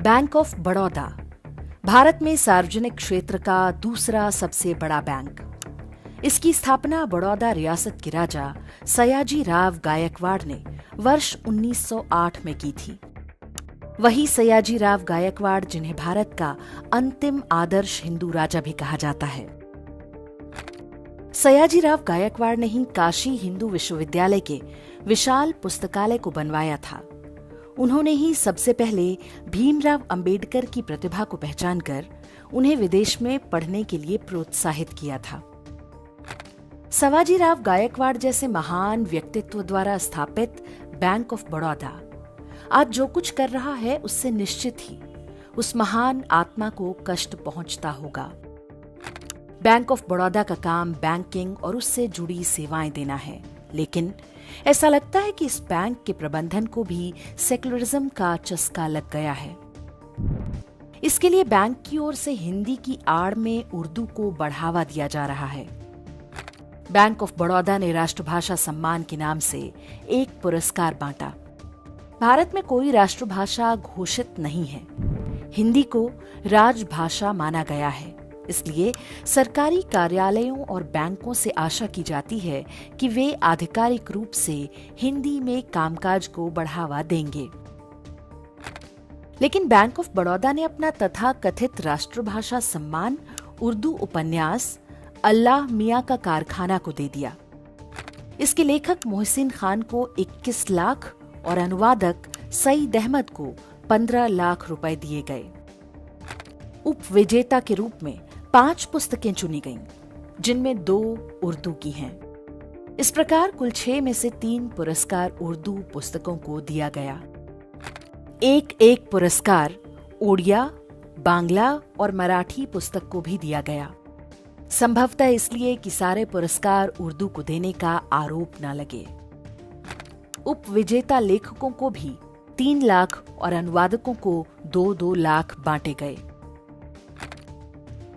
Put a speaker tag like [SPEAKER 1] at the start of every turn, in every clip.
[SPEAKER 1] Bank of Baroda Bharat में सार्वजनिक क्षेत्र का दूसरा सबसे बड़ा बैंक। इसकी स्थापना बड़ौदा रियासत के राजा सयाजी राव गायकवाड़ ने वर्ष 1908 में की थी। वही सयाजी राव गायकवाड़ जिन्हें भारत का अंतिम आदर्श हिंदू राजा भी कहा जाता है। सयाजी राव गायकवाड़ ने ही काशी हिंदू विश्वविद्यालय के विशाल पुस्तकालय को बनवाया था। उन्होंने ही सबसे पहले भीमराव अंबेडकर की प्रतिभा को पहचानकर उन्हें विदेश में पढ़ने के लिए प्रोत्साहित किया था। सयाजीराव गायकवाड़ जैसे महान व्यक्तित्व द्वारा स्थापित बैंक ऑफ बड़ौदा आज जो कुछ कर रहा है उससे निश्चित ही उस महान आत्मा को कष्ट पहुंचता होगा। बैंक ऑफ बड़ौदा का काम बैंकिंग और उससे जुड़ी सेवाएं देना है, लेकिन ऐसा लगता है कि इस बैंक के प्रबंधन को भी सेक्युलरिज्म का चस्का लग गया है। इसके लिए बैंक की ओर से हिंदी की आड़ में उर्दू को बढ़ावा दिया जा रहा है। बैंक ऑफ बड़ौदा ने राष्ट्रभाषा सम्मान के नाम से एक पुरस्कार बांटा। भारत में कोई राष्ट्रभाषा घोषित नहीं है। हिंदी को राजभाषा माना गया है, इसलिए सरकारी कार्यालयों और बैंकों से आशा की जाती है कि वे आधिकारिक रूप से हिंदी में कामकाज को बढ़ावा देंगे। लेकिन बैंक ऑफ बड़ौदा ने अपना तथाकथित राष्ट्रभाषा सम्मान उर्दू उपन्यास अल्लाह मियां का कारखाना को दे दिया। इसके लेखक मोहसिन खान को 21 लाख और अनुवादक सईद अहमद को 15 लाख रुपए दिए गए। उपविजेता के रूप में 5 पुस्तकें चुनी गईं, जिनमें 2 उर्दू की हैं। इस प्रकार कुल 6 में से 3 पुरस्कार उर्दू पुस्तकों को दिया गया। एक पुरस्कार ओडिया, बांग्ला और मराठी पुस्तक को भी दिया गया, संभवतः इसलिए कि सारे पुरस्कार उर्दू को देने का आरोप न लगे। उपविजेता लेखकों को भी 3 लाख और अनुवादकों को 2-2 लाख बांटे गए।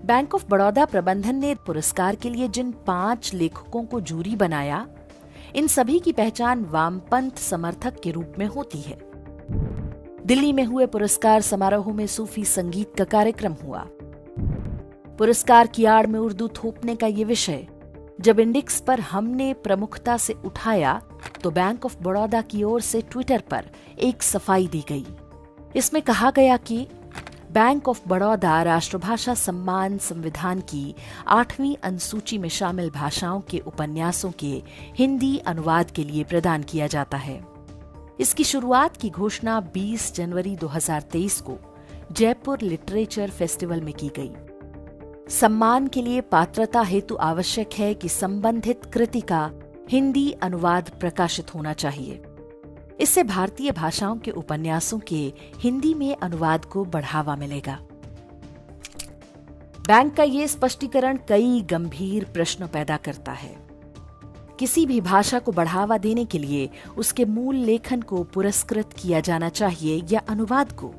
[SPEAKER 1] बैंक ऑफ बड़ौदा प्रबंधन ने पुरस्कार के लिए जिन 5 लेखकों को जूरी बनाया, इन सभी की पहचान वामपंथ समर्थक के रूप में होती है। दिल्ली में हुए पुरस्कार समारोह में सूफी संगीत का कार्यक्रम हुआ। पुरस्कार की आड़ में उर्दू थोपने का ये विषय जब इंडेक्स पर हमने प्रमुखता से उठाया तो बैंक ऑफ बड़ौदा की ओर से ट्विटर पर एक सफाई दी गई। इसमें कहा गया कि बैंक ऑफ बड़ौदा राष्ट्रभाषा सम्मान संविधान की 8वीं अनुसूची में शामिल भाषाओं के उपन्यासों के हिंदी अनुवाद के लिए प्रदान किया जाता है। इसकी शुरुआत की घोषणा 20 जनवरी 2023 को जयपुर लिटरेचर फेस्टिवल में की गई। सम्मान के लिए पात्रता हेतु आवश्यक है कि संबंधित कृति का हिंदी अनुवाद प्रकाशित होना चाहिए। इससे भारतीय भाषाओं के उपन्यासों के हिंदी में अनुवाद को बढ़ावा मिलेगा। बैंक का ये स्पष्टीकरण कई गंभीर प्रश्न पैदा करता है। किसी भी भाषा को बढ़ावा देने के लिए उसके मूल लेखन को पुरस्कृत किया जाना चाहिए या अनुवाद को।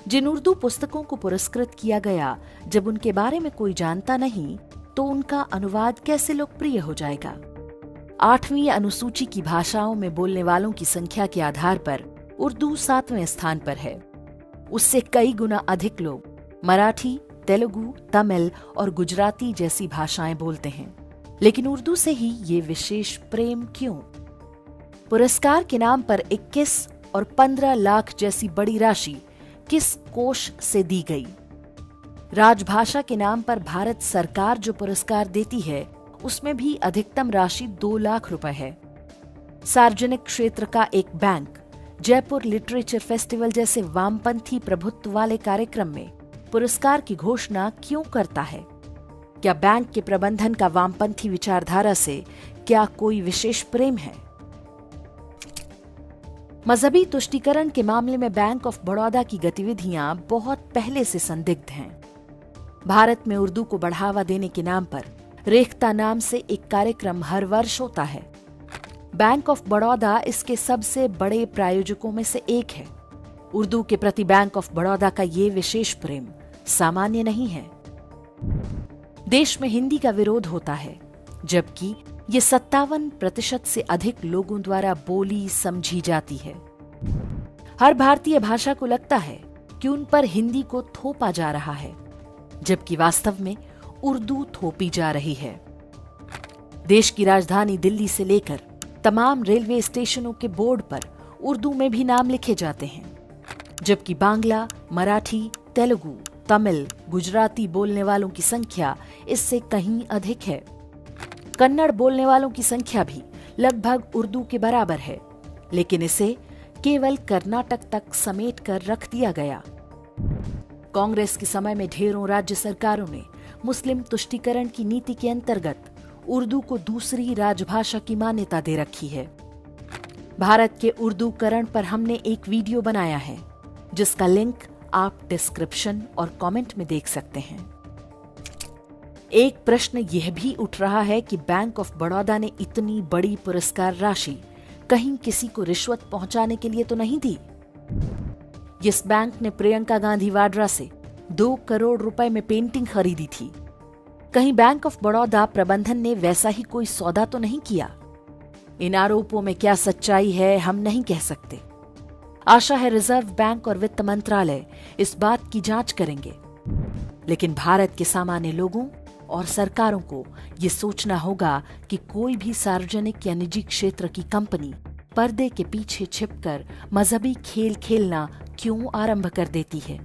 [SPEAKER 1] जिन उर्दू पुस्तकों को पुरस्कृत किया गया, जब उनके बारे में कोई जानता नहीं तो उनका अनुवाद कैसे लोकप्रिय हो जाएगा? 8वीं अनुसूची की भाषाओं में बोलने वालों की संख्या के आधार पर उर्दू 7वें स्थान पर है। उससे कई गुना अधिक लोग मराठी, तेलुगु, तमिल और गुजराती जैसी भाषाएं बोलते हैं, लेकिन उर्दू से ही ये विशेष प्रेम क्यों? पुरस्कार के नाम पर 21 और 15 लाख जैसी बड़ी राशि किस कोष से दी गई? राजभाषा के नाम पर भारत सरकार जो पुरस्कार देती है उसमें भी अधिकतम राशि 2 लाख रुपए है। सार्वजनिक क्षेत्र का एक बैंक जयपुर लिटरेचर फेस्टिवल जैसे वामपंथी प्रभुत्व वाले कार्यक्रम में पुरस्कार की घोषणा क्यों करता है? क्या बैंक के प्रबंधन का वामपंथी विचारधारा से क्या कोई विशेष प्रेम है? मजहबी तुष्टीकरण के मामले में बैंक ऑफ बड़ौदा की गतिविधियां बहुत पहले से संदिग्ध हैं। भारत में उर्दू को बढ़ावा देने के नाम पर रेख्ता नाम से एक कार्यक्रम हर वर्ष होता है। बैंक ऑफ बड़ौदा इसके सबसे बड़े प्रायोजकों में से एक है। उर्दू के प्रति बैंक ऑफ बड़ौदा का ये विशेष प्रेम सामान्य नहीं है। देश में हिंदी का विरोध होता है, जबकि ये 57% से अधिक लोगों द्वारा बोली समझी जाती है। हर भारतीय भाषा को लगता है कि उन पर हिंदी को थोपा जा रहा है, जबकि वास्तव में उर्दू थोपी जा रही है। देश की राजधानी दिल्ली से लेकर तमाम रेलवे स्टेशनों के बोर्ड पर उर्दू में भी नाम लिखे जाते हैं, जबकि बांग्ला, मराठी, तेलुगु, तमिल, गुजराती बोलने वालों की संख्या इससे कहीं अधिक है। कन्नड़ बोलने वालों की संख्या भी लगभग उर्दू के बराबर है, लेकिन इसे केवल कर्नाटक तक समेट कर रख दिया गया। कांग्रेस के समय में ढेरों राज्य सरकारों ने मुस्लिम तुष्टीकरण की नीति के अंतर्गत उर्दू को दूसरी राजभाषा की मान्यता दे रखी है। भारत के उर्दूकरण पर हमने एक वीडियो बनाया है, जिसका लिंक आप डिस्क्रिप्शन और कमेंट में देख सकते हैं। एक प्रश्न यह भी उठ रहा है कि बैंक ऑफ बड़ौदा ने इतनी बड़ी पुरस्कार राशि कहीं किसी को रिश्वत पहुंचाने के लिए तो नहीं दी। जिस बैंक ने प्रियंका गांधी वाड्रा से 2 करोड़ रुपए में पेंटिंग खरीदी थी, कहीं बैंक ऑफ बड़ौदा प्रबंधन ने वैसा ही कोई सौदा तो नहीं किया। इन आरोपों में क्या सच्चाई है हम नहीं कह सकते। आशा है रिजर्व बैंक और वित्त मंत्रालय इस बात की जांच करेंगे, लेकिन भारत के सामान्य लोगों और सरकारों को ये सोचना होगा कि कोई भी सार्वजनिक या निजी क्षेत्र की कंपनी पर्दे के पीछे छिपकर मजहबी खेल खेलना क्यों आरंभ कर देती है।